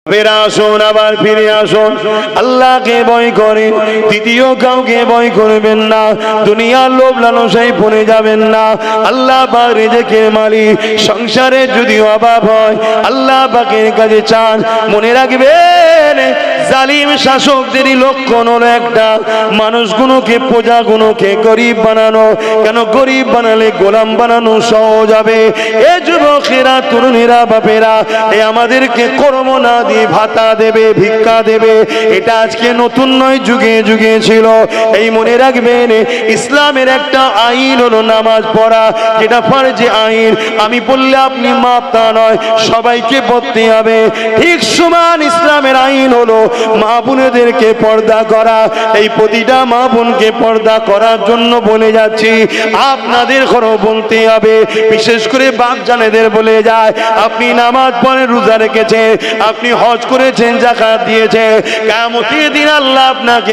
ফের আসুন, আবার ফিরে আসুন, আল্লাহকে ভয় করেন, তৃতীয় কাউকে ভয় করবেন না, দুনিয়ার লোভ লালসায় পড়ে যাবেন না। আল্লাহ পাক রিজিকের মালিক। সংসারে যদি অভাব হয় আল্লাহ পাকের কাছে চান। মনে রাখবেন, জালিম শাসকদেরই লক্ষণ হলো একটা, মানুষগুলোকে, প্রজাগুলোকে গরিব বানানো। কেন গরিব বানালে গোলাম বানানো সহজ হবে। এ যুবকেরা, তরুণীরা, বাপেরা, এ আমাদেরকে কর্ম না দিয়ে ভাতা দেবে, ভিক্ষা দেবে, এটা আজকে নতুন নয়, যুগে যুগে ছিল। এই মনে রাখবেন, ইসলামের একটা আইন হলো নামাজ পড়া, যেটা ফরজে আইন। আমি বললে আপনি মাপ তা নয়, সবাইকে পড়তে হবে। ঠিক সমান ইসলামের আইন হলো মা বোনেদেরকে পর্দা করা। এই প্রতিটা মা বোনকে পর্দা করার জন্য বলে যাচ্ছি, আপনাদের ঘরও বলতে হবে। বিশেষ করে বাপ জানেদের বলে যায়, আপনি নামাজ পড়েন, রোজা রেখেছেন, আপনি হজ করেছেন, যাকাত দিয়েছেন, কিয়ামতের দিন আল্লাহ আপনাকে